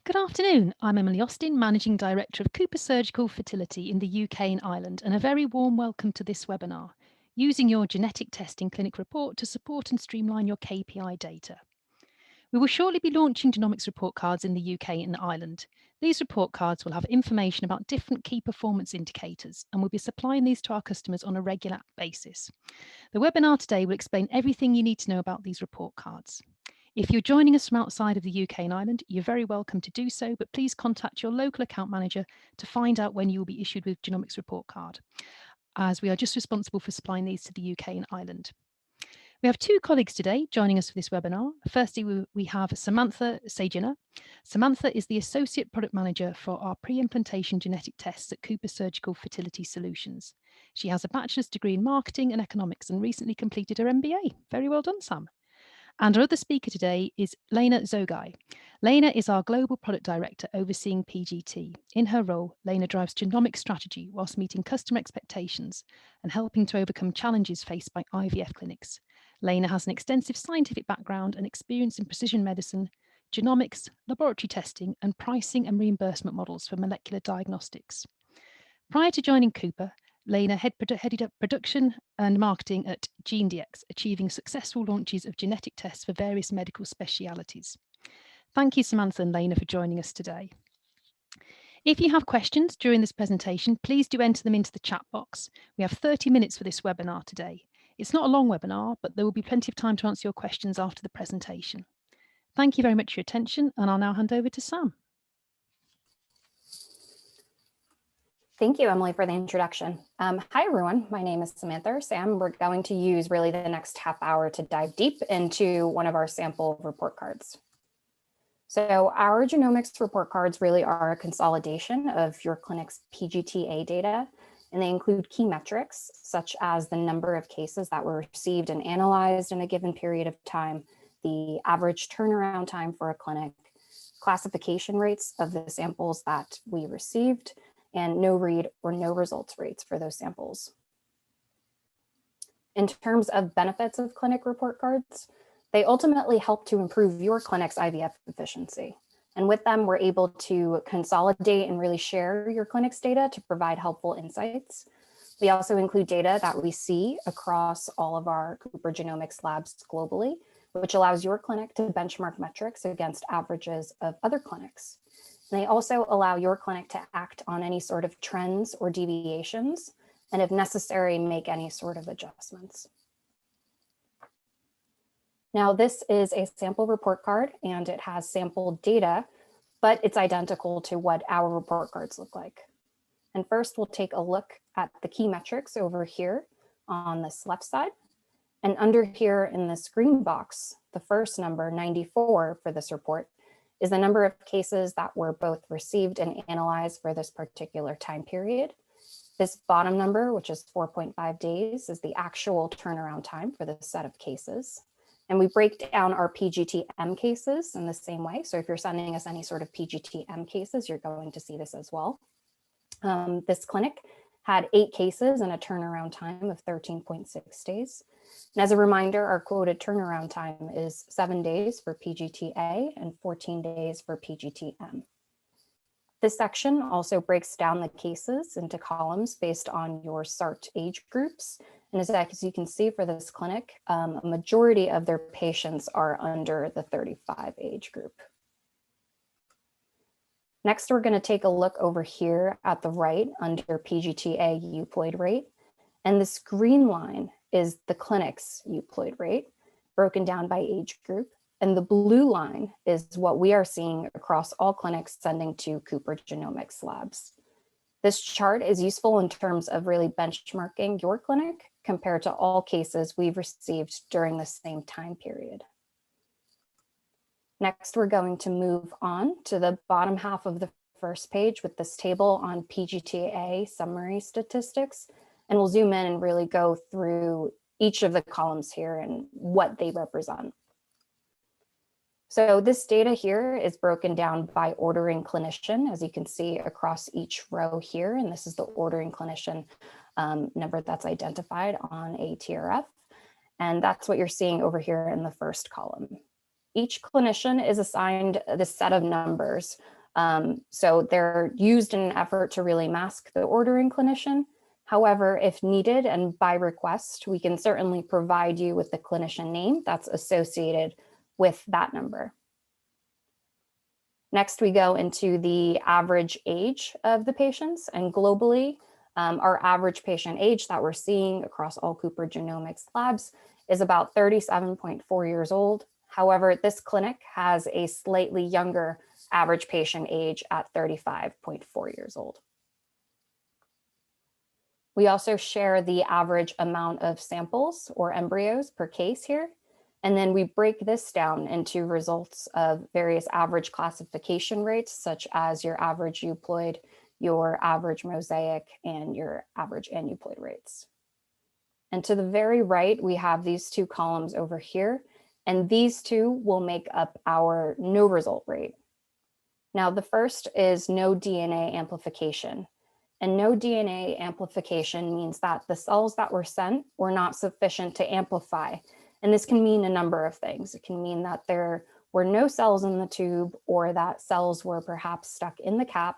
Good afternoon. I'm Emily Austin, Managing Director of Cooper Surgical Fertility in the UK and Ireland, and a very warm welcome to this webinar, using your genetic testing clinic report to support and streamline your KPI data. We will shortly be launching genomics report cards in the UK and Ireland. These report cards will have information about different key performance indicators, and we'll be supplying these to our customers on a regular basis. The webinar today will explain everything you need to know about these report cards. If you're joining us from outside of the UK and Ireland, you're very welcome to do so, but please contact your local account manager to find out when you will be issued with genomics report card, as we are just responsible for supplying these to the UK and Ireland. We have two colleagues today joining us for this webinar. Firstly, we have Samantha Sajina. Samantha is the Associate Product Manager for our pre-implantation genetic tests at Cooper Surgical Fertility Solutions. She has a bachelor's degree in marketing and economics and recently completed her MBA. Very well done, Sam. And our other speaker today is Lena Zogai. Lena is our Global Product Director overseeing PGT. In her role, Lena drives genomic strategy whilst meeting customer expectations and helping to overcome challenges faced by IVF clinics. Lena has an extensive scientific background and experience in precision medicine, genomics, laboratory testing, and pricing and reimbursement models for molecular diagnostics. Prior to joining Cooper, Lena headed up production and marketing at GeneDx, achieving successful launches of genetic tests for various medical specialities. Thank you, Samantha and Lena, for joining us today. If you have questions during this presentation, please do enter them into the chat box. We have 30 minutes for this webinar today. It's not a long webinar, but there will be plenty of time to answer your questions after the presentation. Thank you very much for your attention, and I'll now hand over to Sam. Thank you, Emily, for the introduction. Hi, everyone. My name is Samantha or Sam. We're going to use really the next half hour to dive deep into one of our sample report cards. So our genomics report cards really are a consolidation of your clinic's PGTA data, and they include key metrics such as the number of cases that were received and analyzed in a given period of time, the average turnaround time for a clinic, classification rates of the samples that we received, and no read or no results rates for those samples. In terms of benefits of clinic report cards, they ultimately help to improve your clinic's IVF efficiency. And with them, we're able to consolidate and really share your clinic's data to provide helpful insights. We also include data that we see across all of our Cooper Genomics labs globally, which allows your clinic to benchmark metrics against averages of other clinics. They also allow your clinic to act on any sort of trends or deviations, and if necessary, make any sort of adjustments. Now, this is a sample report card, and it has sample data, but it's identical to what our report cards look like. And first, we'll take a look at the key metrics over here on this left side. And under here in this green box, the first number, 94 for this report, is the number of cases that were both received and analyzed for this particular time period. This bottom number, which is 4.5 days, is the actual turnaround time for this set of cases. And we break down our PGT-M cases in the same way. So if you're sending us any sort of PGT-M cases, you're going to see this as well. This clinic had 8 cases and a turnaround time of 13.6 days. And as a reminder, our quoted turnaround time is 7 days for PGT-A and 14 days for PGT-M. This section also breaks down the cases into columns based on your SART age groups. And as you can see for this clinic, a majority of their patients are under the 35 age group. Next, we're going to take a look over here at the right under PGT-A euploid rate. And this green line is the clinic's euploid rate, broken down by age group. And the blue line is what we are seeing across all clinics sending to Cooper Genomics labs. This chart is useful in terms of really benchmarking your clinic compared to all cases we've received during the same time period. Next, we're going to move on to the bottom half of the first page with this table on PGTA summary statistics. And we'll zoom in and really go through each of the columns here and what they represent. So this data here is broken down by ordering clinician, as you can see across each row here. And this is the ordering clinician number that's identified on a TRF. And that's what you're seeing over here in the first column. Each clinician is assigned this set of numbers. So they're used in an effort to really mask the ordering clinician. However, if needed and by request, we can certainly provide you with the clinician name that's associated with that number. Next, we go into the average age of the patients, and globally, our average patient age that we're seeing across all Cooper Genomics labs is about 37.4 years old. However, this clinic has a slightly younger average patient age at 35.4 years old. We also share the average amount of samples or embryos per case here. And then we break this down into results of various average classification rates, such as your average euploid, your average mosaic, and your average aneuploid rates. And to the very right, we have these two columns over here, and these two will make up our no result rate. Now, the first is no DNA amplification. And no DNA amplification means that the cells that were sent were not sufficient to amplify. And this can mean a number of things. It can mean that there were no cells in the tube, or that cells were perhaps stuck in the cap.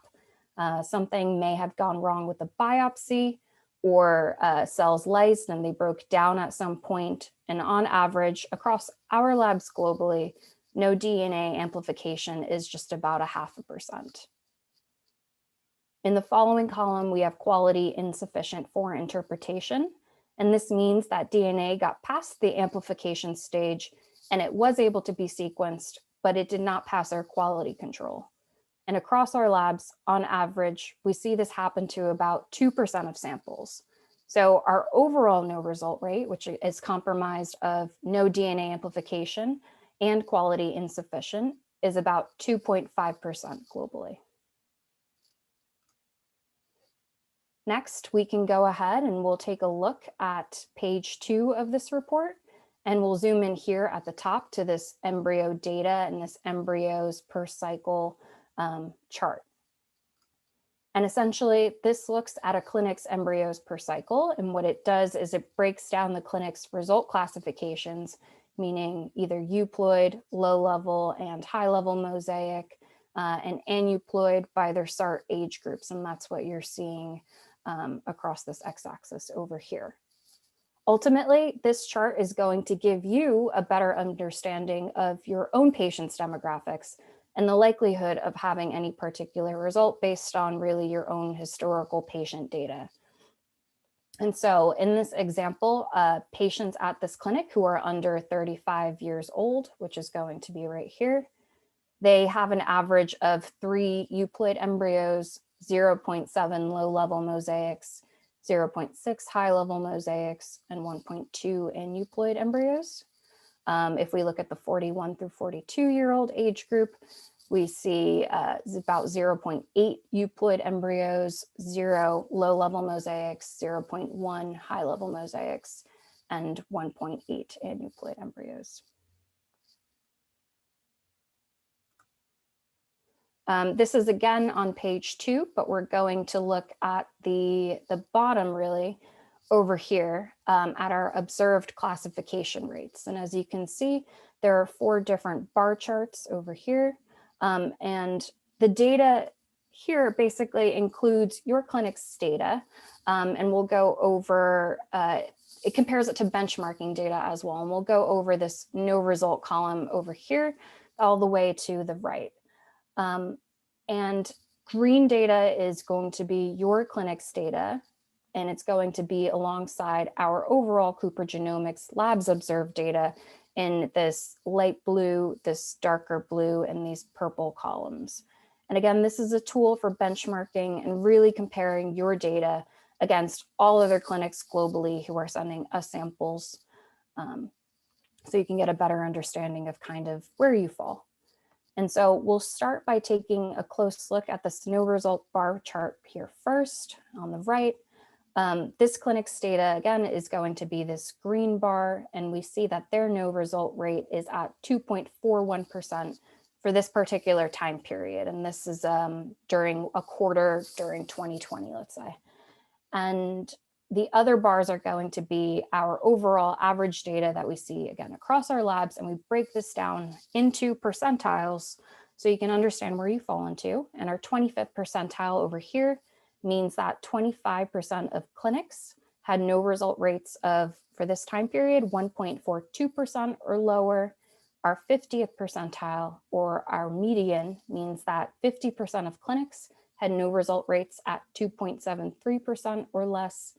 Something may have gone wrong with the biopsy, or cells lysed and they broke down at some point. And on average, across our labs globally, no DNA amplification is just about 0.5%. In the following column, we have quality insufficient for interpretation. And this means that DNA got past the amplification stage and it was able to be sequenced, but it did not pass our quality control. And across our labs, on average, we see this happen to about 2% of samples. So our overall no result rate, which is comprised of no DNA amplification and quality insufficient, is about 2.5% globally. Next, we can go ahead and we'll take a look at page 2 of this report, and we'll zoom in here at the top to this embryo data and this embryos per cycle chart. And essentially, this looks at a clinic's embryos per cycle, and what it does is it breaks down the clinic's result classifications, meaning either euploid, low-level, and high-level mosaic, and aneuploid by their SART age groups, and that's what you're seeing across this x-axis over here. Ultimately, this chart is going to give you a better understanding of your own patient's demographics and the likelihood of having any particular result based on really your own historical patient data. And so in this example, patients at this clinic who are under 35 years old, which is going to be right here, they have an average of 3 euploid embryos, 0.7 low-level mosaics, 0.6 high-level mosaics, and 1.2 aneuploid embryos. If we look at the 41 through 42-year-old age group, we see about 0.8 euploid embryos, 0 low-level mosaics, 0.1 high-level mosaics, and 1.8 aneuploid embryos. This is again on page 2, but we're going to look at the bottom really over here at our observed classification rates. And as you can see, there are 4 different bar charts over here. And the data here basically includes your clinic's data. And we'll go over, it compares it to benchmarking data as well. And we'll go over this no result column over here all the way to the right. And green data is going to be your clinic's data, and it's going to be alongside our overall Cooper Genomics labs observed data in this light blue, this darker blue, and these purple columns. And again, this is a tool for benchmarking and really comparing your data against all other clinics globally who are sending us samples, so you can get a better understanding of kind of where you fall. And so we'll start by taking a close look at the no result bar chart here first on the right. This clinic's data, again, is going to be this green bar, and we see that their no result rate is at 2.41% for this particular time period. And this is during a quarter during 2020, let's say. And the other bars are going to be our overall average data that we see again across our labs, and we break this down into percentiles so you can understand where you fall into. And our 25th percentile over here means that 25% of clinics had no result rates of, for this time period, 1.42% or lower. Our 50th percentile, or our median, means that 50% of clinics had no result rates at 2.73% or less.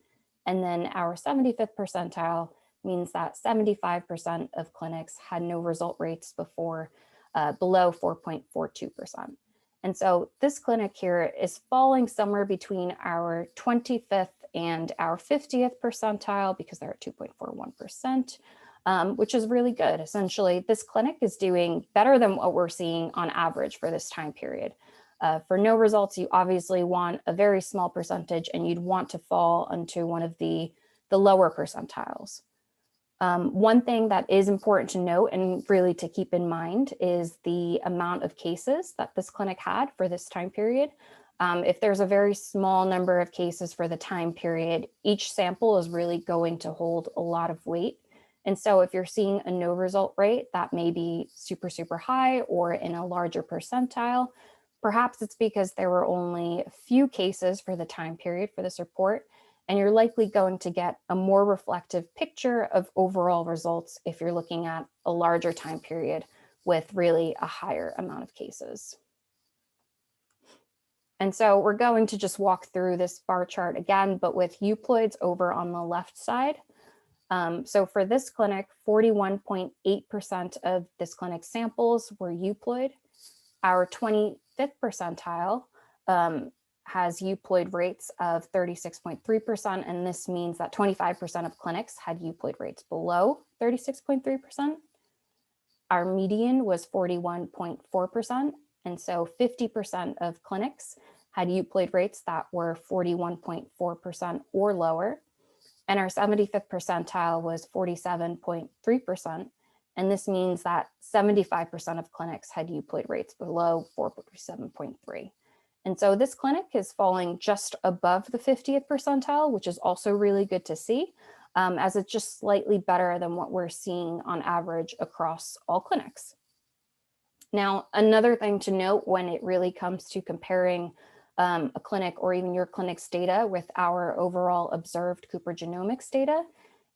And then our 75th percentile means that 75% of clinics had no result rates below 4.42%. And so this clinic here is falling somewhere between our 25th and our 50th percentile because they're at 2.41%, which is really good. Essentially, this clinic is doing better than what we're seeing on average for this time period. For no results, you obviously want a very small percentage, and you'd want to fall into one of the lower percentiles. One thing that is important to note and really to keep in mind is the amount of cases that this clinic had for this time period. If there's a very small number of cases for the time period, each sample is really going to hold a lot of weight. And so if you're seeing a no result rate that may be super, super high or in a larger percentile, perhaps it's because there were only a few cases for the time period for this report, and you're likely going to get a more reflective picture of overall results if you're looking at a larger time period with really a higher amount of cases. And so we're going to just walk through this bar chart again, but with euploids over on the left side. So for this clinic, 41.8% of this clinic's samples were euploid. Our 25th percentile has euploid rates of 36.3%, and this means that 25% of clinics had euploid rates below 36.3%. Our median was 41.4%, and so 50% of clinics had euploid rates that were 41.4% or lower. And our 75th percentile was 47.3%. And this means that 75% of clinics had euploid rates below 47.3. And so this clinic is falling just above the 50th percentile, which is also really good to see, as it's just slightly better than what we're seeing on average across all clinics. Now, another thing to note when it really comes to comparing a clinic or even your clinic's data with our overall observed Cooper genomics data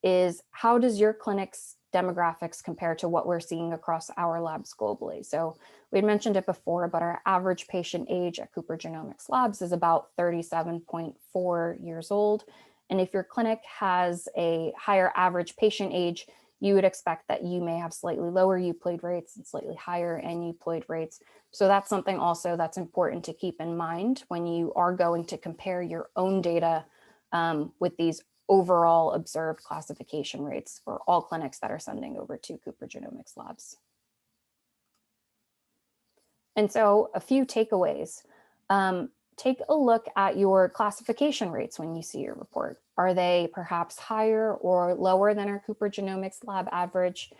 is how does your clinic's demographics compare to what we're seeing across our labs globally? So we had mentioned it before, but our average patient age at Cooper Genomics Labs is about 37.4 years old. And if your clinic has a higher average patient age, you would expect that you may have slightly lower euploid rates and slightly higher aneuploid rates. So that's something also that's important to keep in mind when you are going to compare your own data with these overall observed classification rates for all clinics that are sending over to Cooper Genomics Labs. And so a few takeaways. Take a look at your classification rates when you see your report. Are they perhaps higher or lower than our Cooper Genomics Lab average?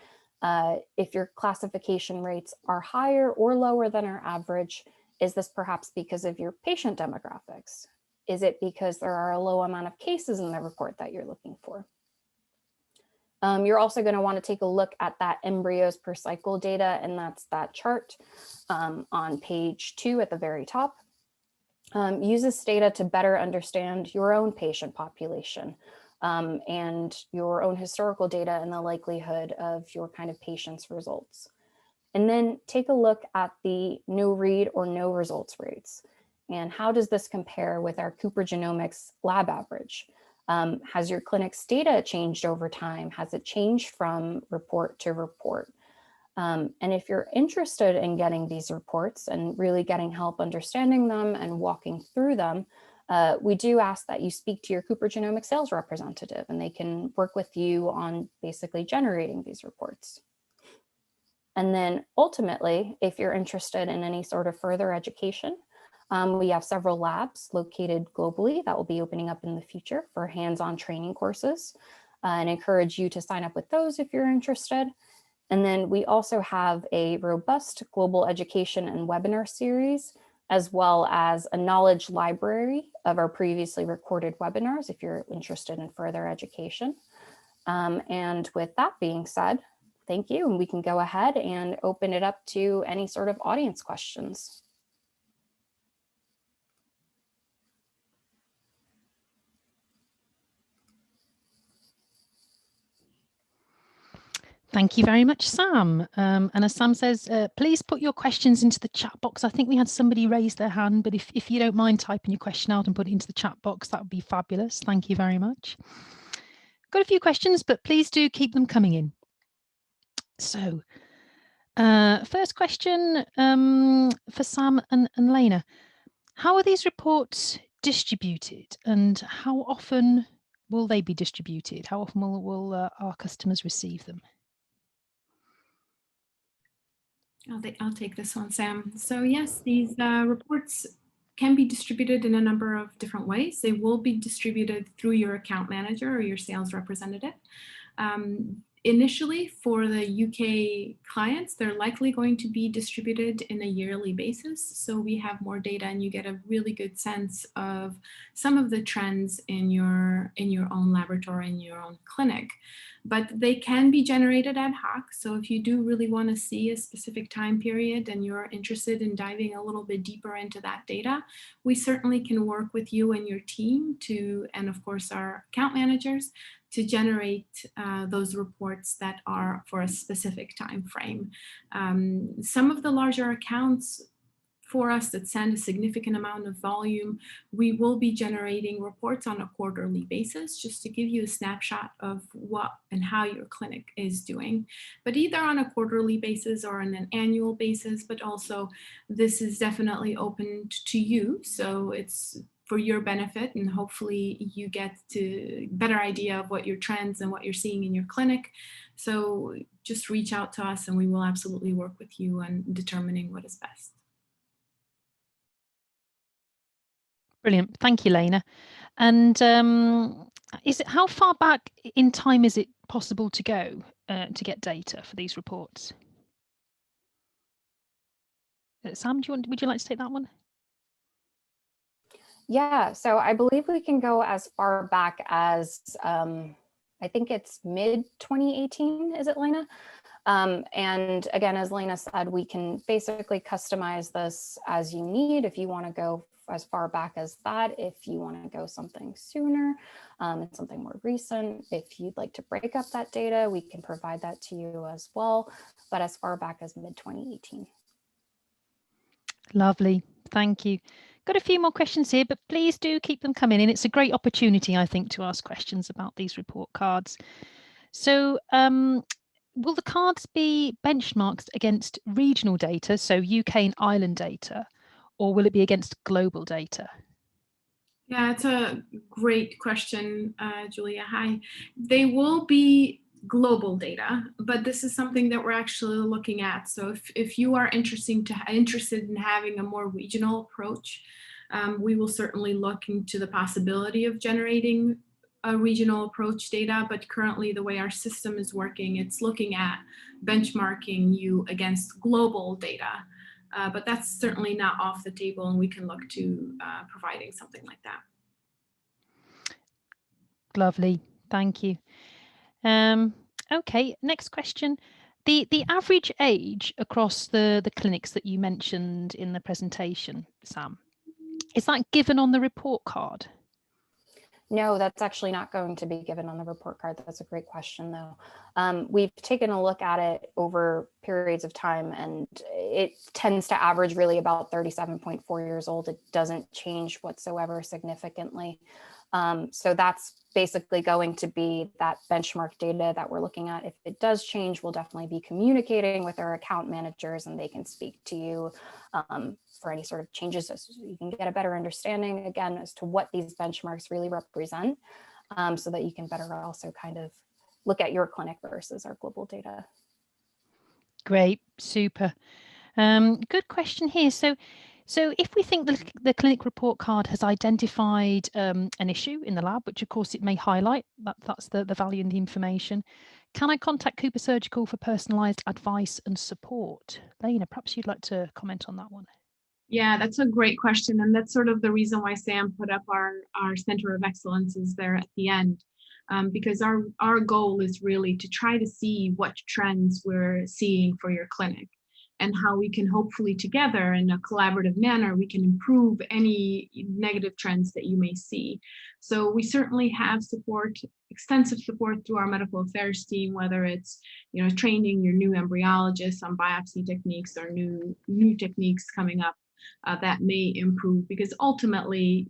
If your classification rates are higher or lower than our average, is this perhaps because of your patient demographics? Is it because there are a low amount of cases in the report that you're looking for? You're also going to want to take a look at that embryos per cycle data, and that's that chart on page 2 at the very top. Use this data to better understand your own patient population and your own historical data and the likelihood of your kind of patient's results. And then take a look at the no read or no results rates. And how does this compare with our Cooper Genomics lab average? Has your clinic's data changed over time? Has it changed from report to report? And if you're interested in getting these reports and really getting help understanding them and walking through them, we do ask that you speak to your Cooper Genomics sales representative, and they can work with you on basically generating these reports. And then ultimately, if you're interested in any sort of further education, we have several labs located globally that will be opening up in the future for hands-on training courses, and encourage you to sign up with those if you're interested. And then we also have a robust global education and webinar series as well as a knowledge library of our previously recorded webinars if you're interested in further education. And with that being said, thank you. And we can go ahead and open it up to any sort of audience questions. Thank you very much, Sam. And as Sam says, please put your questions into the chat box. I think we had somebody raise their hand, but if you don't mind typing your question out and put it into the chat box, that would be fabulous. Thank you very much. Got a few questions, but please do keep them coming in. So first question for Sam and Lena. How are these reports distributed and how often will they be distributed? How often will our customers receive them? I'll take this one, Sam. So yes, these reports can be distributed in a number of different ways. They will be distributed through your account manager or your sales representative. Initially, for the UK clients, they're likely going to be distributed in a yearly basis. So we have more data and you get a really good sense of some of the trends in your own laboratory, in your own clinic. But they can be generated ad hoc. So if you do really want to see a specific time period and you're interested in diving a little bit deeper into that data, we certainly can work with you and your team to, and of course our account managers, to generate those reports that are for a specific time frame. Some of the larger accounts for us that send a significant amount of volume, we will be generating reports on a quarterly basis just to give you a snapshot of what and how your clinic is doing. But either on a quarterly basis or on an annual basis, but also this is definitely open to you. So it's for your benefit, and hopefully you get to better idea of what your trends and what you're seeing in your clinic. So just reach out to us and we will absolutely work with you on determining what is best. Brilliant. Thank you, Lena. And how far back in time is it possible to go to get data for these reports? Sam, would you like to take that one? Yeah, so I believe we can go as far back as, I think it's mid-2018, is it, Lena? And again, as Lena said, we can basically customize this as you need. If you want to go as far back as that, if you want to go something sooner and something more recent, if you'd like to break up that data, we can provide that to you as well, but as far back as mid-2018. Lovely, thank you. Got a few more questions here, but please do keep them coming in. It's a great opportunity, I think, to ask questions about these report cards. So will the cards be benchmarked against regional data, so UK and Ireland data, or will it be against global data? Yeah, it's a great question, Julia. Hi. They will be global data, but this is something that we're actually looking at. So if you are interested in having a more regional approach, we will certainly look into the possibility of generating a regional approach data, but currently the way our system is working, it's looking at benchmarking you against global data. But that's certainly not off the table, and we can look to providing something like that. Lovely, thank you. Okay, next question. The average age across the clinics that you mentioned in the presentation, Sam, is that given on the report card? No, that's actually not going to be given on the report card. That's a great question, though. We've taken a look at it over periods of time, and it tends to average really about 37.4 years old. It doesn't change whatsoever significantly. So that's basically going to be that benchmark data that we're looking at. If it does change, we'll definitely be communicating with our account managers, and they can speak to you for any sort of changes, so you can get a better understanding again as to what these benchmarks really represent, so that you can better also kind of look at your clinic versus our global data. Great, super. Good question here. So if we think the clinic report card has identified an issue in the lab, which of course it may highlight, that's the value in the information, can I contact Cooper Surgical for personalised advice and support? Lena, perhaps you'd like to comment on that one. Yeah, that's a great question. And that's sort of the reason why Sam put up our Center of Excellence is there at the end. Because our goal is really to try to see what trends we're seeing for your clinic and how we can hopefully together in a collaborative manner, we can improve any negative trends that you may see. So we certainly have support, extensive support through our medical affairs team, whether it's training your new embryologists on biopsy techniques or new techniques coming up that may improve, because ultimately,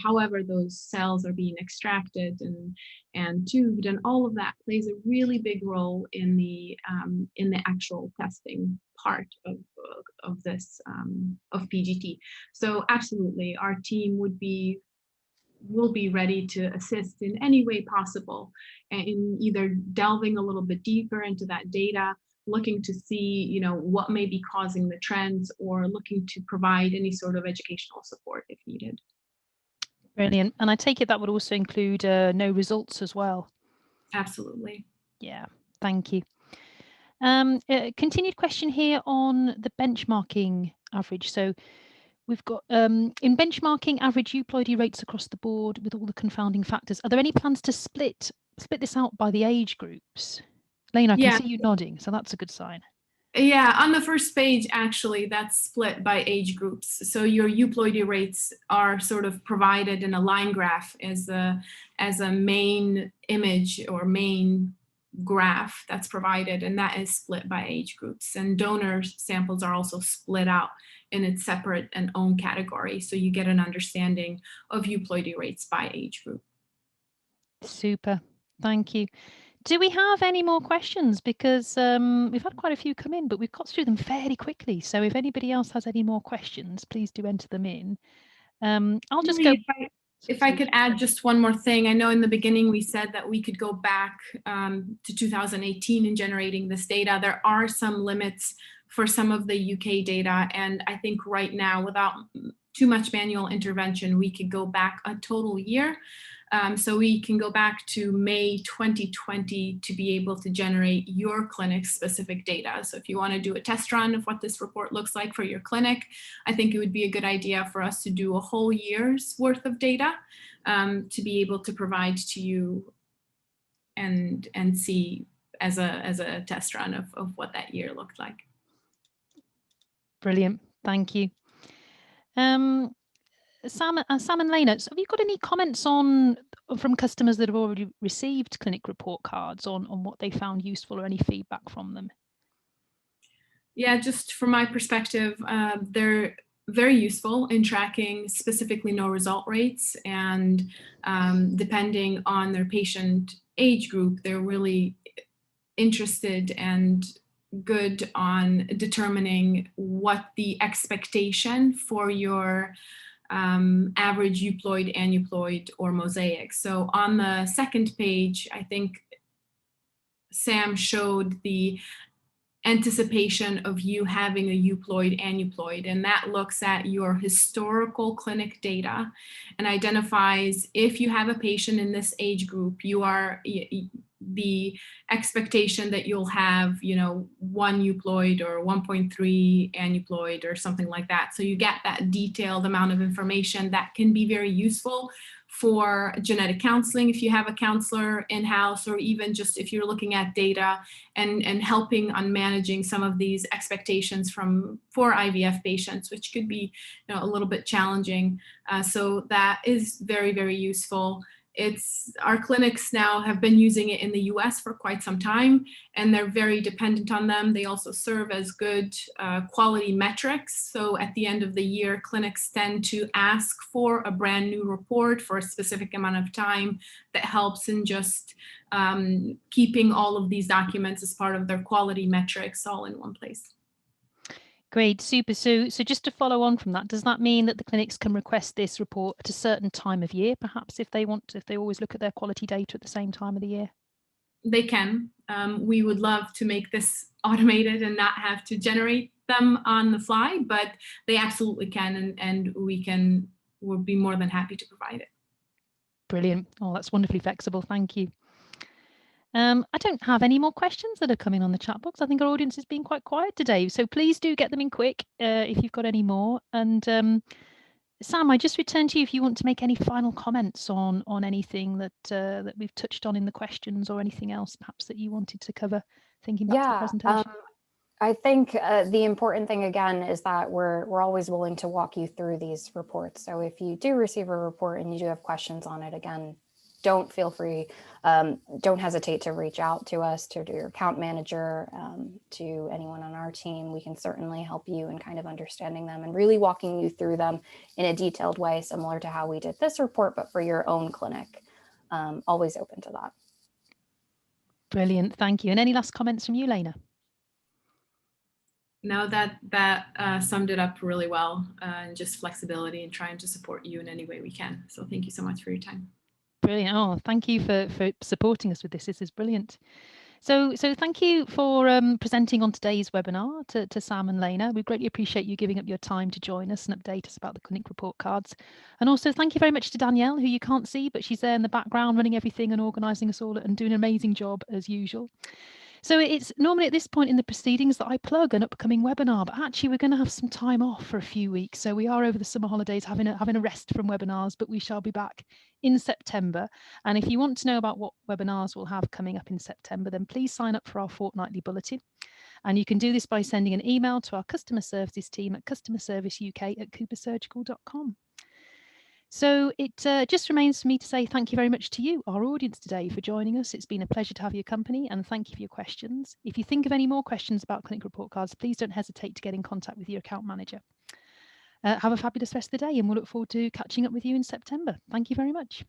however those cells are being extracted and tubed, and all of that plays a really big role in the actual testing part of this of PGT. So absolutely, our team will be ready to assist in any way possible in either delving a little bit deeper into that data, looking to see, what may be causing the trends, or looking to provide any sort of educational support if needed. Brilliant. And I take it that would also include no results as well. Absolutely. Yeah, thank you. Continued question here on the benchmarking average. So we've got in benchmarking average euploidy rates across the board with all the confounding factors. Are there any plans to split this out by the age groups? Lane, I can see you nodding, so that's a good sign. Yeah, on the first page, actually, that's split by age groups. So your euploidy rates are sort of provided in a line graph as a main image or main graph that's provided, and that is split by age groups. And donor samples are also split out in its separate and own category, so you get an understanding of euploidy rates by age group. Super, thank you. Do we have any more questions? Because we've had quite a few come in, but we've got through them fairly quickly. So if anybody else has any more questions, please do enter them in. I'll just go. If I could add just one more thing. I know in the beginning we said that we could go back to 2018 in generating this data. There are some limits for some of the UK data. And I think right now, without too much manual intervention, we could go back a total year. So we can go back to May 2020 to be able to generate your clinic's specific data. So if you want to do a test run of what this report looks like for your clinic, I think it would be a good idea for us to do a whole year's worth of data to be able to provide to you and see as a test run of what that year looked like. Brilliant, thank you. Sam and Lena, so have you got any comments from customers that have already received clinic report cards on what they found useful, or any feedback from them? Yeah, just from my perspective, they're very useful in tracking specifically no result rates, and depending on their patient age group, they're really interested and good on determining what the expectation for your average euploid, aneuploid, or mosaic. So on the second page, I think Sam showed the anticipation of you having a euploid, aneuploid, and that looks at your historical clinic data and identifies if you have a patient in this age group, the expectation that you'll have, 1 euploid or 1.3 aneuploid or something like that. So you get that detailed amount of information that can be very useful for genetic counseling if you have a counselor in-house, or even just if you're looking at data and helping on managing some of these expectations for IVF patients, which could be a little bit challenging. So that is very, very useful. Our clinics now have been using it in the US for quite some time, and they're very dependent on them. They also serve as good quality metrics. So at the end of the year, clinics tend to ask for a brand new report for a specific amount of time that helps in just keeping all of these documents as part of their quality metrics all in one place. Great, super. So just to follow on from that, does that mean that the clinics can request this report at a certain time of year, perhaps, if they always look at their quality data at the same time of the year? They can. We would love to make this automated and not have to generate them on the fly, but they absolutely can, and we'll be more than happy to provide it. Brilliant. Oh, that's wonderfully flexible. Thank you. I don't have any more questions that are coming on the chat box. I think our audience has been quite quiet today, so please do get them in quick if you've got any more. And Sam, I just return to you if you want to make any final comments on anything that that we've touched on in the questions, or anything else perhaps that you wanted to cover, thinking back to the presentation. I think the important thing again is that we're always willing to walk you through these reports. So if you do receive a report and you do have questions on it, again, don't hesitate to reach out to us, to your account manager, to anyone on our team. We can certainly help you in kind of understanding them and really walking you through them in a detailed way, similar to how we did this report, but for your own clinic. Always open to that. Brilliant, thank you. And any last comments from you, Lena? No, that summed it up really well, and just flexibility and trying to support you in any way we can. So thank you so much for your time. Brilliant. Oh, thank you for supporting us with this. This is brilliant. So thank you for presenting on today's webinar to Sam and Lena. We greatly appreciate you giving up your time to join us and update us about the clinic report cards. And also thank you very much to Danielle, who you can't see, but she's there in the background running everything and organising us all and doing an amazing job as usual. So it's normally at this point in the proceedings that I plug an upcoming webinar, but actually we're going to have some time off for a few weeks. So we are over the summer holidays having a rest from webinars, but we shall be back in September. And if you want to know about what webinars we'll have coming up in September, then please sign up for our fortnightly bulletin. And you can do this by sending an email to our customer services team at customerserviceuk@coopersurgical.com. So it just remains for me to say thank you very much to you, our audience today, for joining us. It's been a pleasure to have your company, and thank you for your questions. If you think of any more questions about clinic report cards, please don't hesitate to get in contact with your account manager. Have a fabulous rest of the day, and we'll look forward to catching up with you in September. Thank you very much.